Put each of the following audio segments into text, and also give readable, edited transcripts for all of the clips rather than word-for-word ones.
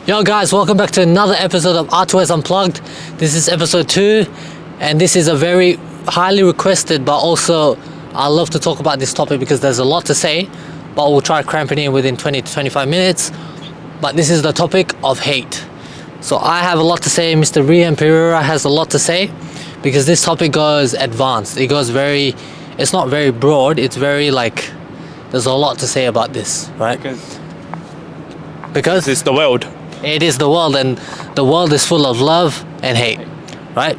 Yo guys, welcome back to another episode of R2S Unplugged. This is episode 2 and this is a very highly requested, but also I love to talk about this topic because there's a lot to say, but we'll try to cramp it in within 20 to 25 minutes. But this is the topic of hate. So I have a lot to say, Mr. Rian Pereira has a lot to say, because this topic goes advanced. It goes it's not very broad, it's very there's a lot to say about this, right? Because it's the world. It is the world, and the world is full of love and hate, right?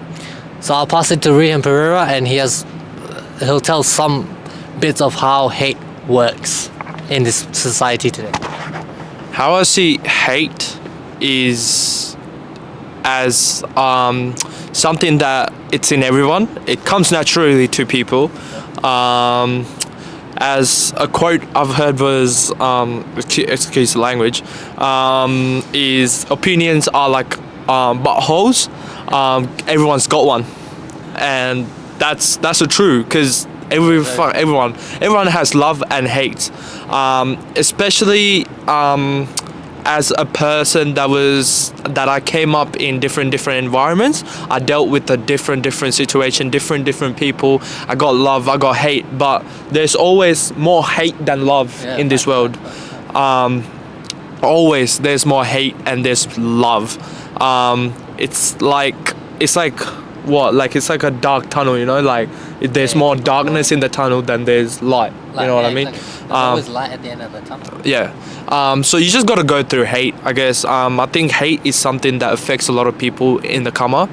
So I'll pass it to Rian Pereira, and he'll tell some bits of how hate works in this society today. How I see hate is as something that it's in everyone. It comes naturally to people. As a quote I've heard was, excuse the language, is opinions are like buttholes. Everyone's got one, and that's the truth, because everyone has love and hate, especially as a person that I came up in different environments. I dealt with a different situation, different people. I got love, I got hate, but there's always more hate than love in this world. Always there's more hate and there's love. It's like a dark tunnel, you know, like there's more darkness in the tunnel than there's light. You know what I mean? There's always light at the end of the tunnel. Yeah. So you just got to go through hate, I guess. I think hate is something that affects a lot of people in the come up.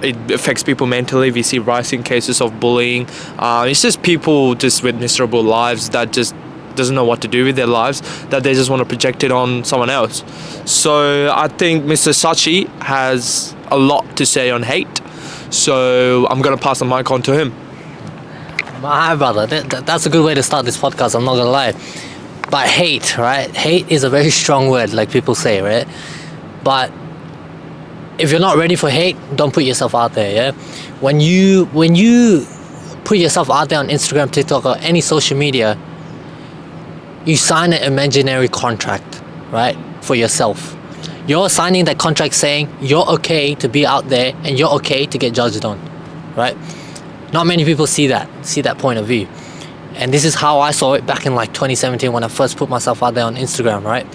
It affects people mentally. We see rising cases of bullying. It's just people just with miserable lives that just doesn't know what to do with their lives, that they just want to project it on someone else. So I think Mr. Sachi has a lot to say on hate. So I'm going to pass the mic on to him. My brother, that's a good way to start this podcast, I'm not gonna lie. But hate, right? Hate is a very strong word, like people say, right? But if you're not ready for hate, don't put yourself out there, yeah? When you put yourself out there on Instagram, TikTok, or any social media, you sign an imaginary contract, right? For yourself. You're signing that contract saying you're okay to be out there and you're okay to get judged on, right? Not many people see that point of view. And this is how I saw it back in 2017 when I first put myself out there on Instagram, right?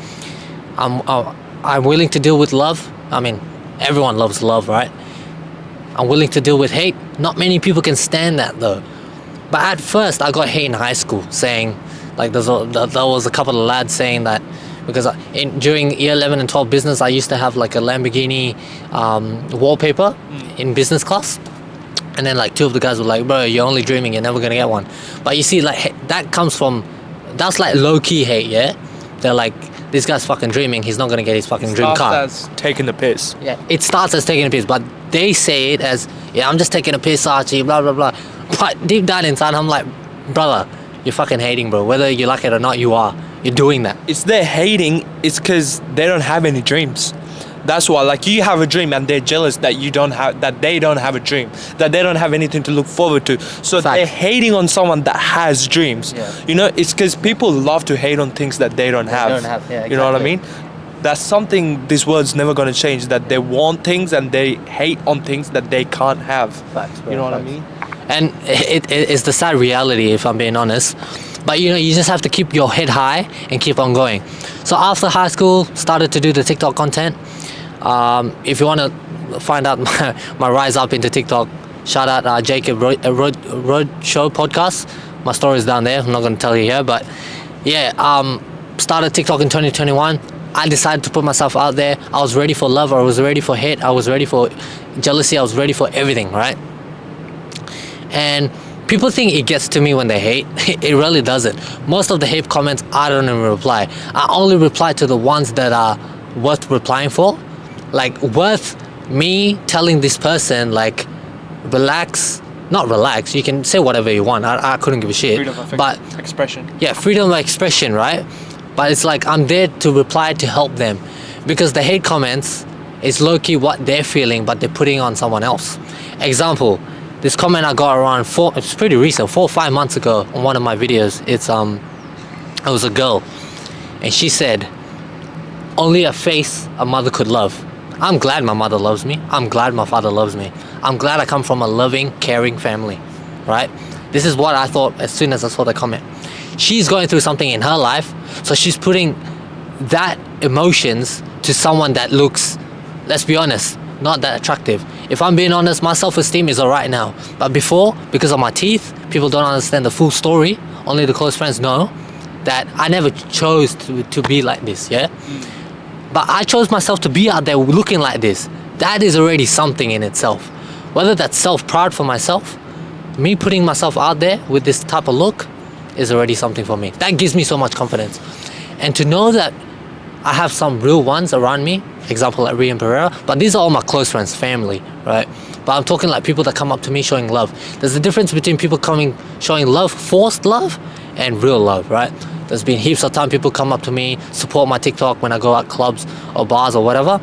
I'm willing to deal with love. I mean, everyone loves love, right? I'm willing to deal with hate. Not many people can stand that though. But at first, I got hate in high school, saying, there was a couple of lads saying that, because during year 11 and 12 business, I used to have a Lamborghini wallpaper in business class. And then two of the guys were like, bro, you're only dreaming, you're never gonna get one. But you see, that's low-key hate, yeah? They're like, this guy's fucking dreaming, he's not gonna get his fucking dream car. That's taking the piss. Yeah, it starts as taking a piss, but they say it as, yeah, I'm just taking a piss, Archie, blah, blah, blah. But deep down inside, I'm like, brother, you're fucking hating, bro. Whether you like it or not, you are. You're doing that. It's their hating, it's because they don't have any dreams. That's why, you have a dream and they're jealous that they don't have a dream, that they don't have anything to look forward to. So they're hating on someone that has dreams. Yeah. You know, it's because people love to hate on things that they don't have. Yeah, exactly. You know what I mean? That's something this world's never going to change, that they want things and they hate on things that they can't have. Facts, bro, you know facts. what I mean? And it's the sad reality, if I'm being honest. But you just have to keep your head high and keep on going. So after high school, started to do the TikTok content. If you want to find out my rise up into TikTok, shout out Jacob Road Show podcast. My story is down there. I'm not going to tell you here, but yeah, started TikTok in 2021. I decided to put myself out there. I was ready for love. I was ready for hate. I was ready for jealousy. I was ready for everything, right? And people think it gets to me when they hate. It really doesn't. Most of the hate comments, I don't even reply. I only reply to the ones that are worth replying for. Worth me telling this person, relax. Not relax, you can say whatever you want. I couldn't give a shit. Freedom of expression. Yeah, freedom of expression, right? But it's I'm there to reply to help them. Because the hate comments is low-key what they're feeling, but they're putting on someone else. Example, this comment I got around it's pretty recent, 4 or 5 months ago on one of my videos. It was a girl, and she said, only a face a mother could love. I'm glad my mother loves me. I'm glad my father loves me. I'm glad I come from a loving, caring family, right? This is what I thought as soon as I saw the comment. She's going through something in her life, so she's putting that emotions to someone that looks, let's be honest, not that attractive. If I'm being honest, my self-esteem is alright now. But before, because of my teeth, people don't understand the full story. Only the close friends know that I never chose to be like this, yeah? But I chose myself to be out there looking like this. That is already something in itself. Whether that's self-proud for myself, me putting myself out there with this type of look is already something for me. That gives me so much confidence. And to know that I have some real ones around me, example like Rian Pereira, but these are all my close friends, family, right? But I'm talking like people that come up to me showing love. There's a difference between people showing love, forced love, and real love, right? There's been heaps of time people come up to me, support my TikTok when I go out clubs or bars or whatever,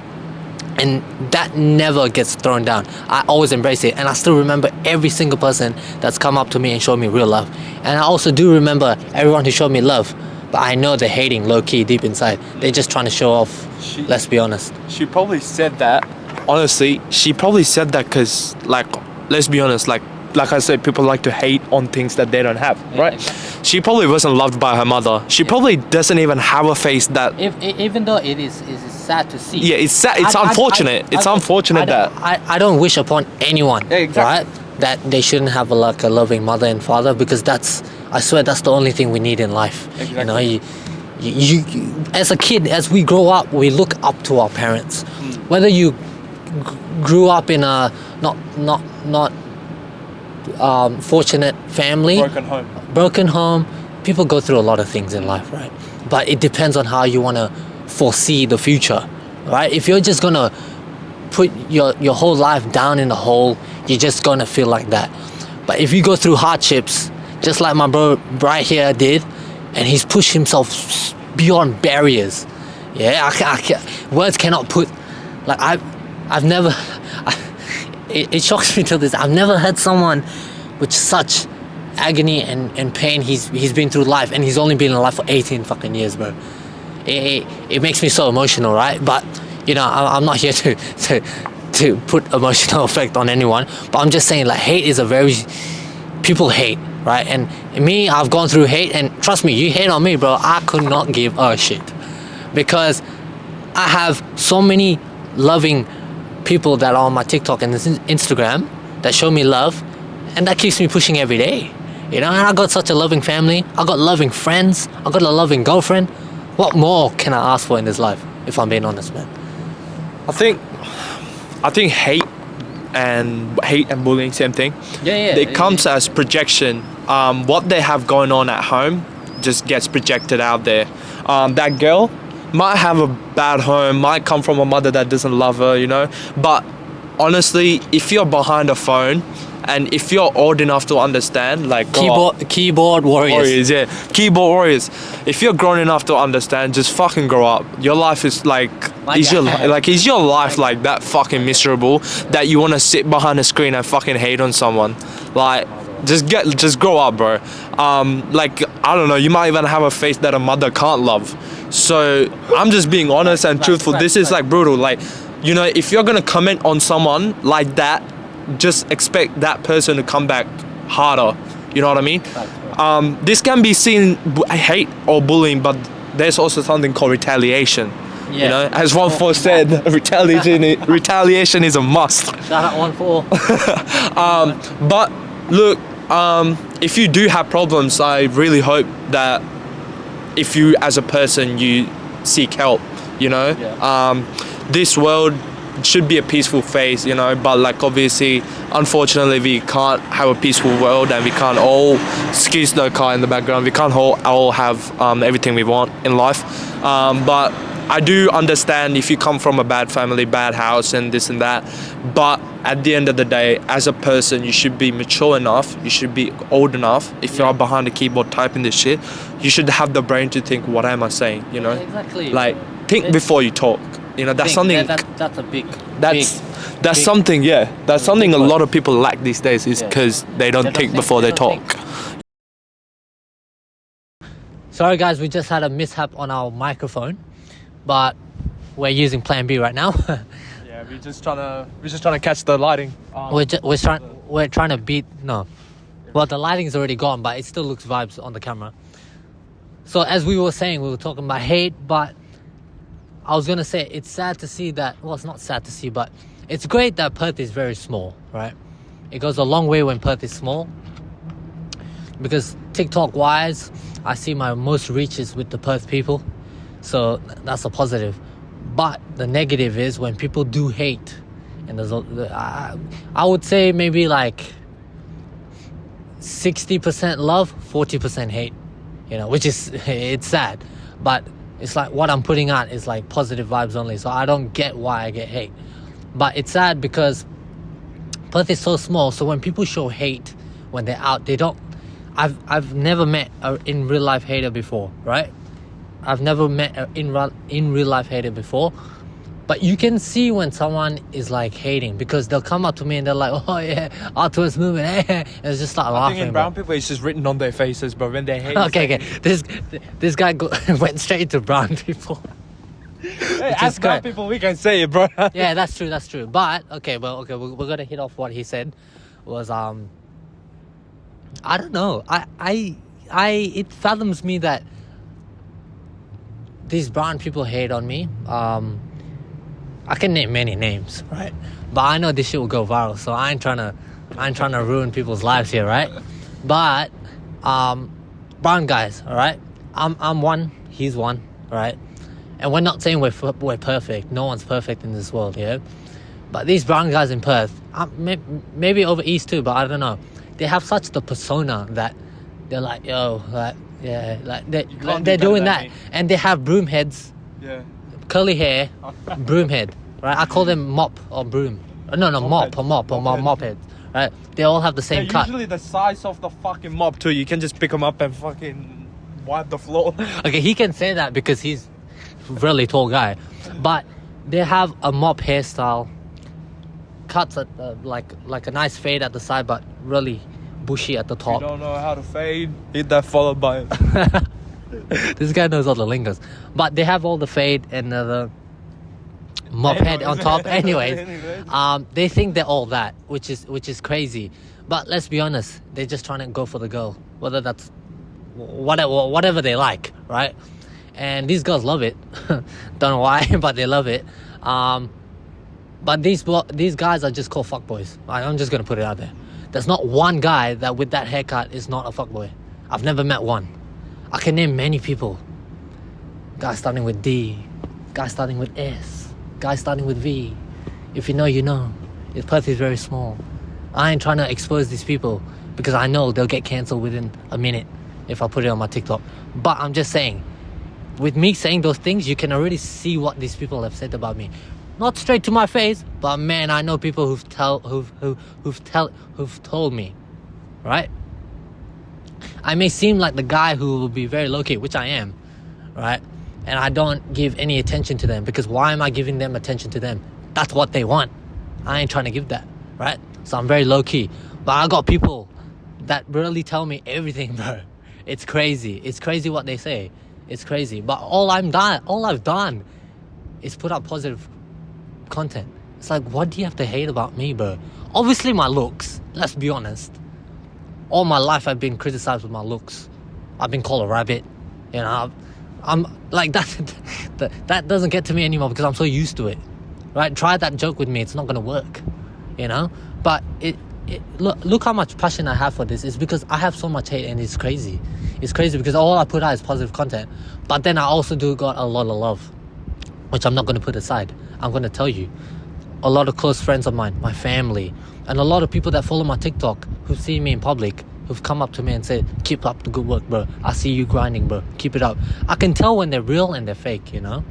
and that never gets thrown down. I always embrace it, and I still remember every single person that's come up to me and showed me real love. And I also do remember everyone who showed me love, but I know they're hating low-key deep inside. They're just trying to show off, let's be honest. She probably said that, honestly, she probably said that because, like, let's be honest, like I said, people like to hate on things that they don't have, right? Exactly. She probably wasn't loved by her mother. She probably doesn't even have a face that... Even though it is sad to see. Yeah, it's sad. It's unfortunate. It's unfortunate that... I don't wish upon anyone, Yeah, exactly. right? That they shouldn't have a loving mother and father, because I swear that's the only thing we need in life. Exactly. You as a kid, as we grow up, we look up to our parents. Whether you grew up in a not fortunate family, broken home, people go through a lot of things in life, right? But it depends on how you want to foresee the future, right? If you're just gonna put your whole life down in a hole, you're just gonna feel like that. But if you go through hardships, just like my bro right here did, and he's pushed himself beyond barriers, yeah, words cannot put, like I've never, it shocks me till this. I've never had someone with such agony and pain he's been through life, and he's only been in life for 18 fucking years, bro. It makes me so emotional, right? But you know, I'm not here to put emotional effect on anyone, but I'm just saying, like, hate is people hate, right? And me, I've gone through hate, and trust me, you hate on me, bro, I could not give a shit, because I have so many loving people that are on my TikTok and Instagram that show me love, and that keeps me pushing every day, you know. And I got such a loving family, I got loving friends, I got a loving girlfriend. What more can I ask for in this life, if I'm being honest, man? I think hate and bullying, same thing. Yeah. It comes as projection. What they have going on at home just gets projected out there. That girl might have a bad home, might come from a mother that doesn't love her, you know. But honestly, if you're behind a phone, and if you're old enough to understand, like keyboard warriors. Yeah, keyboard warriors. If you're grown enough to understand, just fucking grow up. Your life is is your life like that fucking miserable that you want to sit behind a screen and fucking hate on someone? Like, just grow up, bro. Like, I don't know, you might even have a face that a mother can't love. So I'm just being honest and truthful. This is like brutal. Like, you know, if you're gonna comment on someone like that, just expect that person to come back harder. You know what I mean? This can be seen hate or bullying, but there's also something called retaliation. Yeah. You know, as 1-4 said, retaliation is a must. Shout out 1-4. But look, if you do have problems, I really hope that if you as a person, you seek help, you know. This world should be a peaceful phase, you know, but like, obviously, unfortunately, we can't have a peaceful world, and we can't all, excuse the car in the background, we can't all have everything we want in life. But I do understand if you come from a bad family, bad house, and this and that, but at the end of the day, as a person, you should be mature enough, you should be old enough. If you're behind a keyboard typing this shit, you should have the brain to think, what am I saying, you know? Exactly. Like, think before you talk. You know, that's something. That's a big. That's something. Yeah, that's something a lot of people lack these days. Is because they don't think before they talk. Sorry, guys, we just had a mishap on our microphone, but we're using Plan B right now. Yeah, we're just trying to catch the lighting. We're trying to beat no. Well, the lighting's already gone, but it still looks vibes on the camera. So as we were saying, we were talking about hate, but I was gonna say it's sad to see that. Well, it's not sad to see, but it's great that Perth is very small, right? It goes a long way when Perth is small. Because TikTok-wise, I see my most reaches with the Perth people, so that's a positive. But the negative is when people do hate, and I would say maybe like 60% love, 40% hate. You know, which is it's sad, but it's like what I'm putting out is like positive vibes only. So I don't get why I get hate, but it's sad because Perth is so small. So when people show hate when they're out, they don't. I've never met a in real life hater before, right? I've never met a in real life hater before, but you can see when someone is like hating because they'll come up to me and they're like, "Oh yeah, R2S movement," and it's just like laughing. I think in brown people, it's just written on their faces, but when they hate, okay. This guy went straight to brown people. Hey, as brown people, we can say it, bro. Yeah, that's true. But we're gonna hit off what he said. Was I don't know. It fathoms me that these brown people hate on me. I can name many names, right? But I know this shit will go viral, so I ain't trying to ruin people's lives here, right? But brown guys, all right? I'm one, he's one, right? And we're not saying we're perfect. No one's perfect in this world, yeah? But these brown guys in Perth, maybe over east too, but I don't know. They have such the persona that they're like, yo, like, yeah, like they're doing that. And they have broom heads, Yeah. curly hair, broom head, right? I call them mop or broom. No, mop heads, right? They all have the same cut. Usually the size of the fucking mop too. You can just pick them up and fucking wipe the floor. Okay, he can say that because he's a really tall guy. But they have a mop hairstyle, cuts at like a nice fade at the side, but really bushy at the If top. you don't know how to fade, hit that followed by This guy knows all the lingos. But they have all the fade and the mop head on top. Anyways, they think they're all that, which is crazy. But let's be honest, they're just trying to go for the girl, whether that's whatever they like, right? And these girls love it. Don't know why, but they love it. But these guys are just called fuckboys. I'm just gonna put it out there. There's not one guy that with that haircut is not a fuckboy. I've never met one. I can name many people. Guy starting with D, guy starting with S, guy starting with V. If you know, you know. Perth is very small. I ain't trying to expose these people because I know they'll get cancelled within a minute if I put it on my TikTok. But I'm just saying, with me saying those things, you can already see what these people have said about me. Not straight to my face, but man, I know people who've told me, right? I may seem like the guy who will be very low-key, which I am, right? And I don't give any attention to them because why am I giving them attention to them? That's what they want. I ain't trying to give that, right? So I'm very low-key. But I got people that really tell me everything, bro. It's crazy. It's crazy what they say. It's crazy. But all I've done is put up positive content. It's like, what do you have to hate about me, bro? Obviously my looks, let's be honest. All my life I've been criticized with my looks. I've been called a rabbit. You know, I'm like that doesn't get to me anymore because I'm so used to it. Right? Try that joke with me, it's not gonna work. You know? But look how much passion I have for this. It's because I have so much hate and it's crazy. It's crazy because all I put out is positive content. But then I also do got a lot of love, which I'm not gonna put aside. I'm gonna tell you. A lot of close friends of mine, my family, and a lot of people that follow my TikTok who've seen me in public, who've come up to me and said, keep up the good work, bro. I see you grinding, bro. Keep it up. I can tell when they're real and they're fake, you know?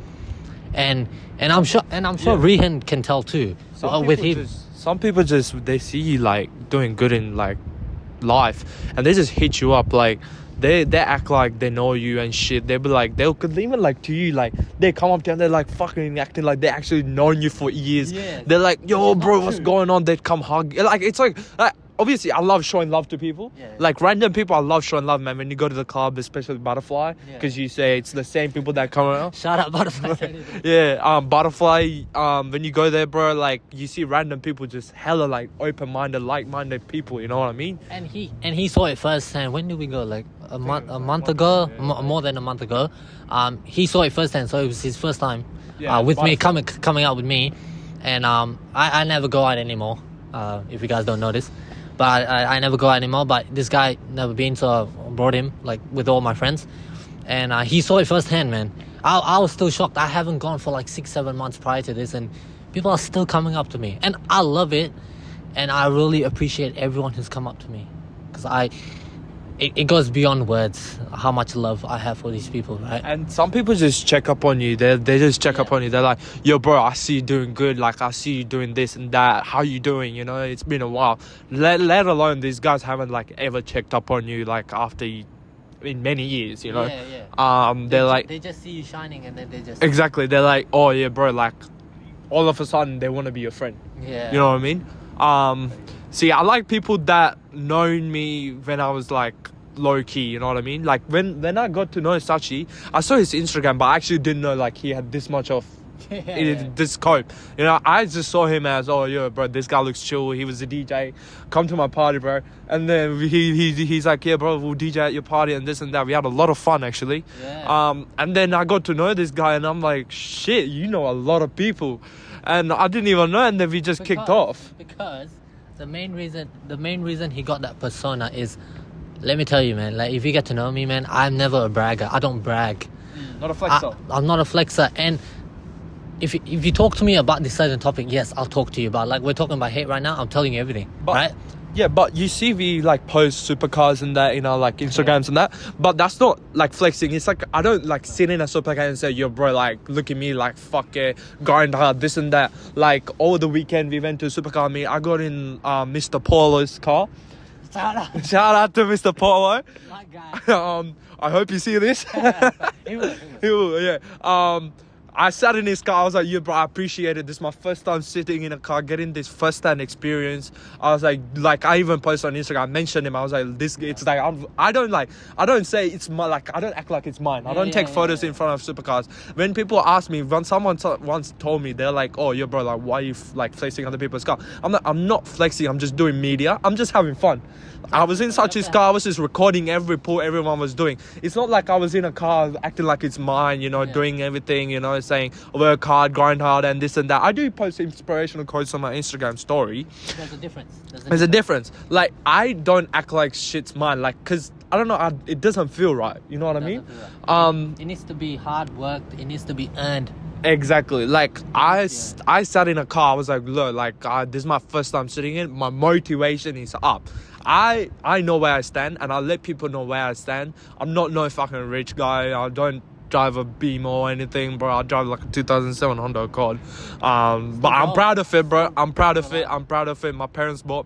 And I'm sure Rehan can tell too. Some people just they see you like doing good in like life and they just hit you up like they act like they know you and shit. They'll be like, they'll even like to you, like they come up to you and they're like fucking acting like they actually known you for years. Yeah, they're like, yo bro, what's going on? They'd come hug. Like it's like obviously I love showing love to people. Yeah. Like random people, I love showing love, man. When you go to the club, especially Butterfly, because you say it's the same people that come around. Shout out Butterfly. Yeah, Butterfly. When you go there, bro, like you see random people, just hella like open-minded, like-minded people. You know what I mean? And he saw it firsthand. When did we go? Like a month ago, more than a month ago. He saw it firsthand, so it was his first time with me coming out with me, and I never go out anymore. If you guys don't know this, but I never go out anymore. But this guy never been, so I brought him like with all my friends, and he saw it firsthand, man. I was still shocked. I haven't gone for like 6-7 months prior to this, and people are still coming up to me, and I love it, and I really appreciate everyone who's come up to me, because it goes beyond words how much love I have for these people, right? And some people just check up on you. They just check up on you. They're like, yo, bro, I see you doing good. Like, I see you doing this and that. How you doing? You know, it's been a while. Let alone these guys haven't like ever checked up on you like after you, in many years, you know. They're like, they just see you shining, and then they just exactly. They're like, oh yeah, bro. Like, all of a sudden they want to be your friend. Yeah. You know what I mean? See, I like people that known me when I was like low key, you know what I mean? Like when I got to know Sachi, I saw his Instagram, but I actually didn't know like he had this much of this scope. You know, I just saw him as, oh yeah, bro, this guy looks chill. He was a DJ. Come to my party, bro. And then he's like, yeah, bro, we'll DJ at your party and this and that. We had a lot of fun actually. Yeah. And then I got to know this guy, and I'm like, shit, you know a lot of people, and I didn't even know. And then we just kicked off. Because the main reason he got that persona is, let me tell you, man, like if you get to know me, man, I'm never a bragger. I don't brag. Not a flexer. I'm not a flexer. And if you talk to me about this certain topic, yes, I'll talk to you about, like we're talking about hate right now, I'm telling you everything, right? Yeah, but you see we like post supercars and that in our like Instagrams and that, but that's not like flexing. It's like I don't like sit in a supercar and say, yo bro, like look at me, like fuck yeah, grind hard, this and that. Like over the weekend we went to a supercar meet. I got in Mr. Polo's car. Shout out to Mr. Polo. My guy. I hope you see this. He will. He will, yeah. I sat in his car. I was like, yeah, bro, I appreciate it. This is my first time sitting in a car, getting this first-hand experience. I was like I even posted on Instagram. I mentioned him. I was like, this. It's like I don't say it's my, like I don't act like it's mine. I don't take photos in front of supercars. When people ask me, when someone once told me, they're like, oh, yeah, bro, like why are you like flexing other people's car? I'm not flexing. I'm just doing media. I'm just having fun. I was in Sachi's car. I was just recording every pull everyone was doing. It's not like I was in a car acting like it's mine, you know, doing everything, you know, saying work hard, grind hard, and this and that. I do post inspirational quotes on my Instagram story. There's a difference. There's a difference. Like, I don't act like shit's mine. Like, because, I don't know, it doesn't feel right. You know what I mean? It needs to be hard worked. It needs to be earned. Exactly. Like I sat in a car. I was like, look, like this is my first time sitting in. My motivation is up. I know where I stand, and I let people know where I stand. I'm not no fucking rich guy. I don't drive a Beam or anything, bro. I drive like a 2007 Honda Accord. But I'm proud of it, bro. I'm proud of it.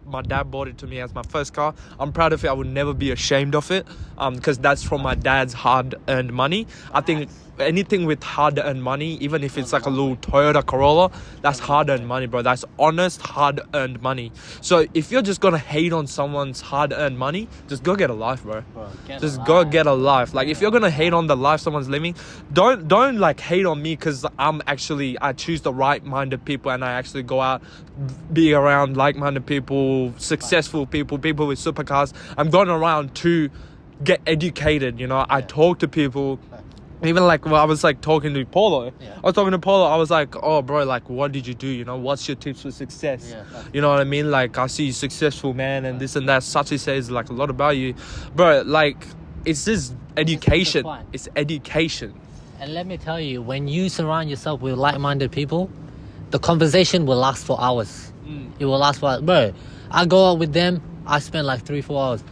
My dad bought it to me as my first car. I'm proud of it. I would never be ashamed of it. Because that's from my dad's hard-earned money. I think anything with hard-earned money, even if it's like a little Toyota Corolla, that's hard-earned money, bro. That's honest, hard-earned money. So if you're just gonna hate on someone's hard-earned money, just go get a life, bro. Go get a life. Like if you're gonna hate on the life someone's living, don't like hate on me because I choose the right-minded people, and I actually go out, be around like-minded people, successful people with supercars. I'm going around to get educated, you know. I talk to people. Even like I was like talking to Polo. I was talking to Polo. I was like, oh bro, like what did you do? You know, what's your tips for success? You know what I mean? Like I see you successful, man, and this and that. Sachi says like a lot about you, bro. Like it's just education. It's education. And let me tell you, when you surround yourself with like-minded people, the conversation will last for hours. It will last for hours. Bro, I go out with them. I spend like 3-4 hours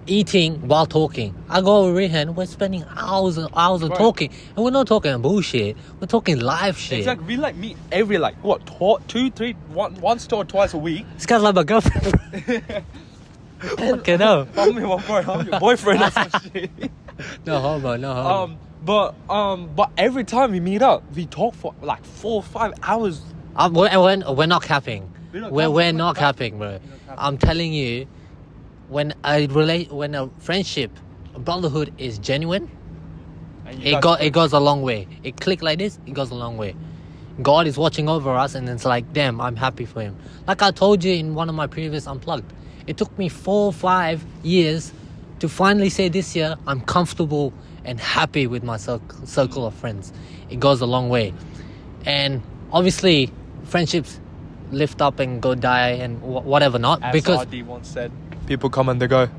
eating while talking. I go over Rehan, we're spending hours and hours of talking, and we're not talking bullshit, we're talking live shit. Exactly. We like meet every like what 2, 3, once or twice a week. This guy's like my girlfriend. Okay, no. I'm your boyfriend or some shit. No homo. But every time we meet up, we talk for like 4 or 5 hours. We're not capping. we're not capping, bro. I'm telling you, when a friendship, a brotherhood is genuine, it goes a long way. It click like this, it goes a long way. God is watching over us, and it's like, damn, I'm happy for him. Like I told you in one of my previous Unplugged, it took me 4-5 years to finally say this year I'm comfortable and happy with my circle of friends. It goes a long way. And obviously friendships lift up and go die and whatever not. As because RD once said, people come and they go.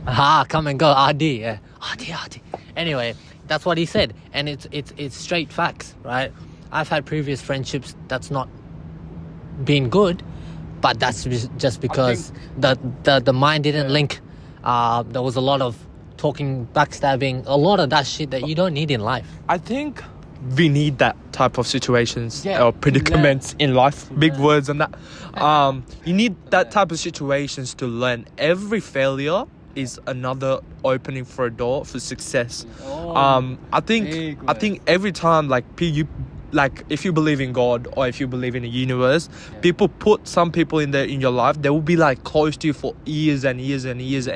come and go, RD, yeah. RD. Anyway, that's what he said. And it's straight facts, right? I've had previous friendships that's not been good, but that's just because the mind didn't link. There was a lot of talking, backstabbing, a lot of that shit that you don't need in life. I think we need that type of situations Yeah, or predicaments in life. Big learn. words and that. You need that type of situations to learn. Every failure is another opening for a door for success. I think every time like if you believe in God or if you believe in the universe, people put some people in your life, they will be like close to you for years and years and years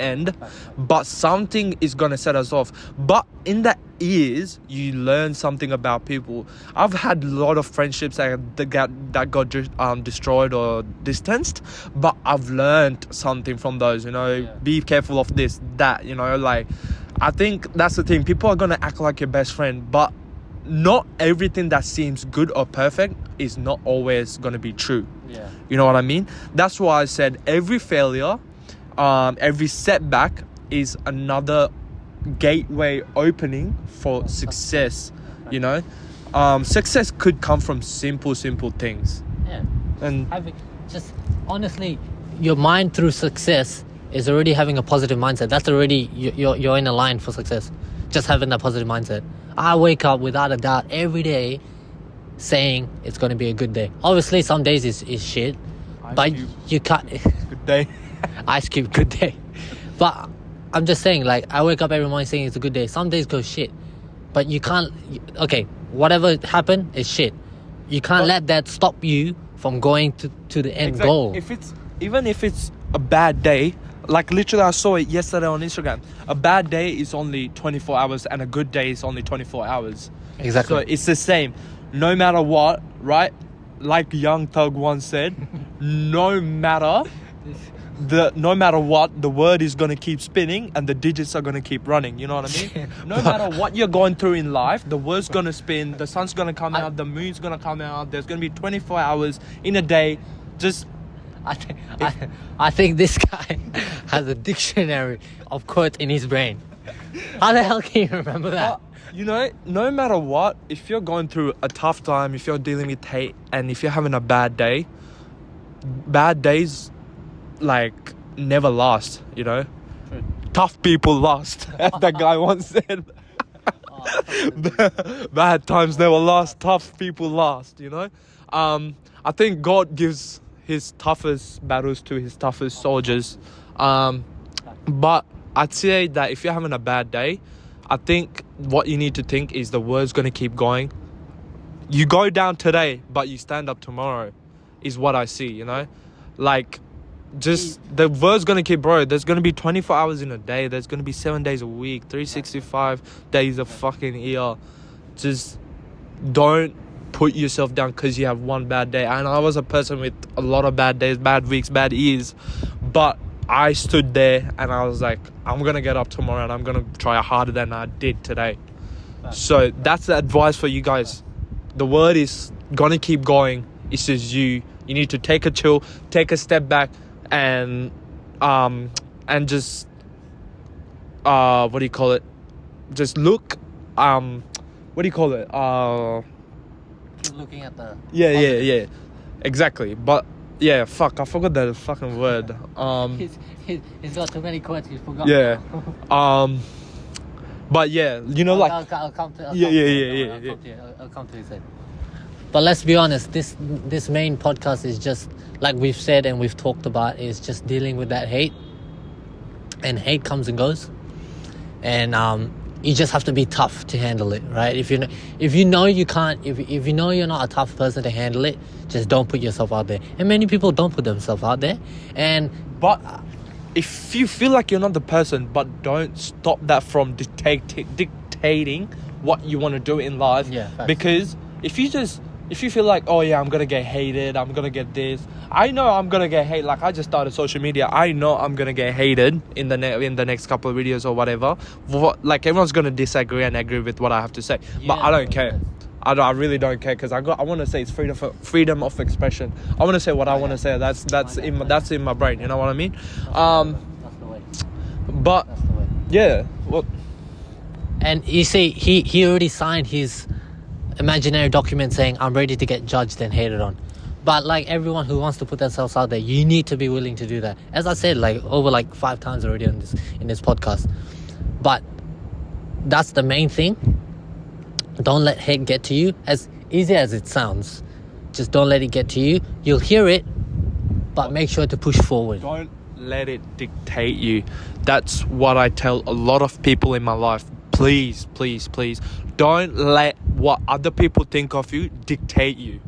but something is gonna set us off. But in that years, you learn something about people. I've had a lot of friendships that got destroyed or distanced, but I've learned something from those, be careful of this, that, like, I think that's the thing. People are gonna act like your best friend, but not everything that seems good or perfect is not always going to be true. Yeah. You know what I mean? That's why I said every failure, every setback is another gateway opening for success. Success could come from simple things. Yeah. And Just honestly, your mind through success is already having a positive mindset. That's already you're in a line for success. Just having that positive mindset. I wake up without a doubt every day saying it's going to be a good day. Obviously, some days is shit, but you can't. Good day. Ice Cube, good day. But I'm just saying, like, I wake up every morning saying it's a good day. Some days go shit, but you can't. Okay, whatever happened is shit. You can't let that stop you from going to the end goal. Even if it's a bad day. Like literally I saw it yesterday on Instagram. A bad day is only 24 hours and a good day is only 24 hours. Exactly. So it's the same. No matter what, right? Like Young Thug once said, no matter what, the word is going to keep spinning and the digits are going to keep running. You know what I mean? No matter what you're going through in life, the word's going to spin, the sun's going to come out, the moon's going to come out. There's going to be 24 hours in a day. Just... I think this guy has a dictionary of quotes in his brain. How the hell can you remember that? No matter what, if you're going through a tough time, if you're dealing with hate, and if you're having a bad day, bad days, like, never last, True. Tough people last, as that guy once said. Bad times never last, tough people last, I think God gives his toughest battles to his toughest soldiers. But I'd say that if you're having a bad day, I think what you need to think is the word's going to keep going. You go down today, but you stand up tomorrow, is what I see, Like, just the word's going to keep, bro. There's going to be 24 hours in a day. There's going to be 7 days a week, 365 days a fucking year. Just don't put yourself down because you have one bad day. And I was a person with a lot of bad days, bad weeks, bad years, but I stood there and I was like, I'm gonna get up tomorrow and I'm gonna try harder than I did today. So that's the advice for you guys. The word is gonna keep going. It's just you need to take a chill, take a step back, and just what do you call it, just look, what do you call it, looking at the yeah, exactly. But yeah, fuck, I forgot the fucking word. He's got too many quotes, he's forgotten. Yeah. But yeah, like I'll come to I'll come to it. But let's be honest, this main podcast is just, like we've said and we've talked about, is just dealing with that hate. And hate comes and goes. And you just have to be tough to handle it, right? If you know you can't, if you know you're not a tough person to handle it, just don't put yourself out there. And many people don't put themselves out there. But if you feel like you're not the person, but don't stop that from dictating what you want to do in life. Yeah, facts. Because if you feel like, oh yeah, I'm gonna get hated, I'm gonna get this. I know I'm gonna get hated. Like, I just started social media. I know I'm gonna get hated in the next couple of videos or whatever. Like, everyone's gonna disagree and agree with what I have to say. But I don't care. I really don't care, because I want to say it's freedom of expression. I want to say what I want to say. That's in my brain. You know what I mean? That's the way. But That's the way. yeah, well, And you see, he already signed his imaginary document saying, I'm ready to get judged and hated on. But like everyone who wants to put themselves out there, you need to be willing to do that. As I said, like over like 5 times already in this podcast. But that's the main thing. Don't let hate get to you. As easy as it sounds, just don't let it get to you. You'll hear it, but make sure to push forward. don't let it dictate you. That's what I tell a lot of people in my life. Please, please, please, don't let what other people think of you dictate you.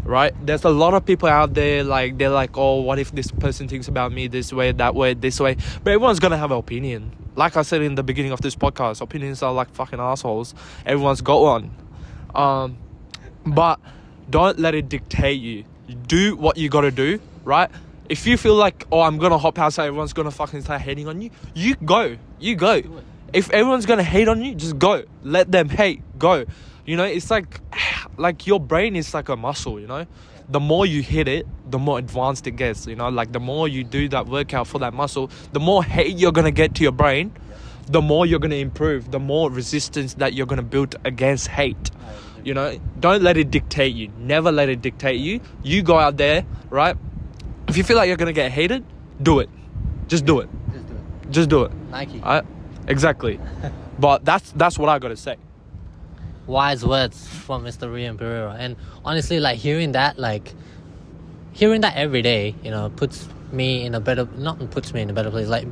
Right? There's a lot of people out there, like, they're like, oh, what if this person thinks about me this way, that way, this way? But everyone's gonna have an opinion. Like I said in the beginning of this podcast, opinions are like fucking assholes. Everyone's got one. But don't let it dictate you. Do what you gotta do, right? If you feel like, oh, I'm gonna hop outside, everyone's gonna fucking start hating on you, you go. If everyone's gonna hate on you, just go. Let them hate. Go. You know, it's like your brain is like a muscle, you know? The more you hit it, the more advanced it gets, you know? Like, the more you do that workout for that muscle, the more hate you're gonna get to your brain, the more you're gonna improve, the more resistance that you're gonna build against hate. You know? Don't let it dictate you. Never let it dictate you. You go out there, right? If you feel like you're gonna get hated, do it. Just do it. Just do it. Nike. Exactly. But that's what I gotta say. Wise words from Mr. Rian Pereira. And honestly, like, hearing that every day, you know, puts me in a better place. Like,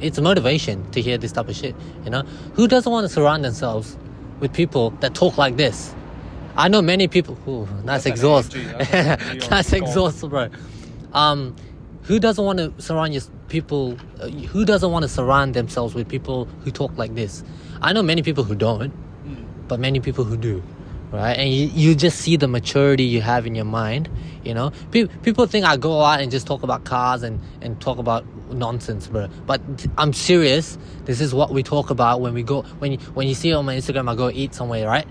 it's a motivation to hear this type of shit, you know? Who doesn't want to surround themselves with people that talk like this? I know many people. Ooh, that's exhaust. That's exhaust, bro. Who doesn't want to surround who doesn't want to surround themselves with people who talk like this? I know many people who don't, but many people who do, right? And you just see the maturity you have in your mind, you know? People think I go out and just talk about cars and talk about nonsense, bro. But I'm serious. This is what we talk about when we go, when you see on my Instagram, I go eat somewhere, right?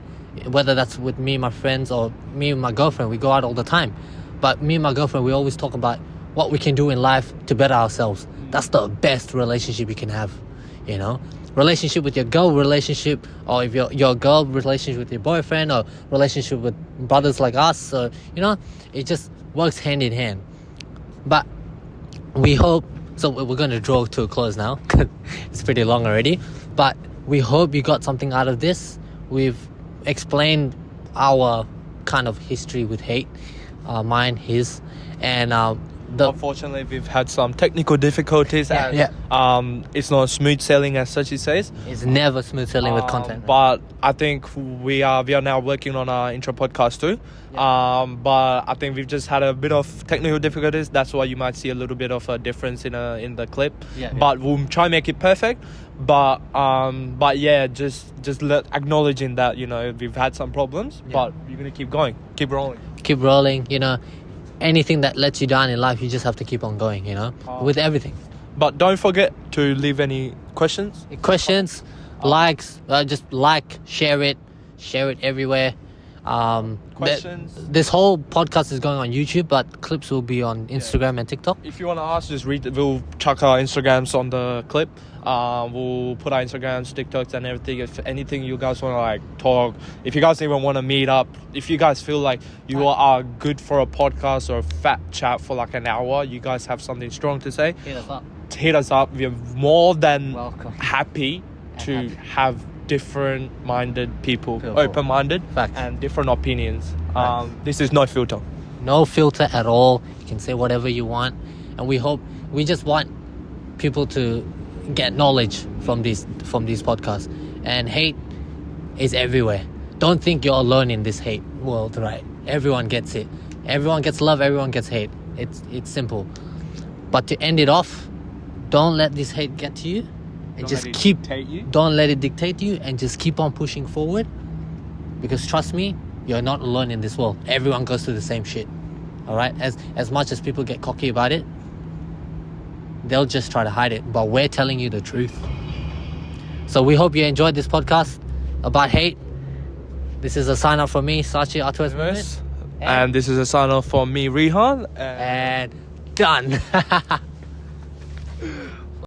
Whether that's with me and my friends or me and my girlfriend, we go out all the time. But me and my girlfriend, we always talk about what we can do in life to better ourselves. That's the best relationship you can have, you know? Relationship with your girl, relationship, or if your girl, relationship with your boyfriend, or relationship with brothers like us. So, you know, it just works hand in hand. But we hope, so we're going to draw to a close now, because it's pretty long already. But we hope you got something out of this. We've explained our kind of history with hate, mine, his, and unfortunately, we've had some technical difficulties. It's not smooth sailing as such, it says. It's never smooth sailing with content. But I think we are now working on our intro podcast too. But I think we've just had a bit of technical difficulties. That's why you might see a little bit of a difference in the clip. But we'll try and make it perfect. But yeah, just acknowledging that, you know, we've had some problems, but we're gonna keep going, keep rolling, you know. Anything that lets you down in life, you just have to keep on going, you know, with everything. But don't forget to leave any questions, likes, just share it everywhere. Questions. This whole podcast is going on YouTube, but clips will be on Instagram and TikTok. If you want to ask, just read. We'll chuck our Instagrams on the clip. We'll put our Instagrams, TikToks, and everything. If anything you guys want to like talk, if you guys even want to meet up, if you guys feel like you are good for a podcast or a fat chat for like an hour, you guys have something strong to say, hit us up. We're more than happy to have different-minded people. Open-minded, and different opinions. This is no filter. No filter at all. You can say whatever you want, and we just want people to get knowledge from these podcasts. And hate is everywhere. Don't think you're alone in this hate world, right? Everyone gets it. Everyone gets love, everyone gets hate. It's simple. But to end it off, don't let this hate get to you. And don't let it dictate you, and just keep on pushing forward. Because trust me, you're not alone in this world. Everyone goes through the same shit. Alright? As much as people get cocky about it, they'll just try to hide it. But we're telling you the truth. So we hope you enjoyed this podcast about hate. This is a sign off from me, Sachi R2S Unplugged. And this is a sign off from me, Rehan. And done.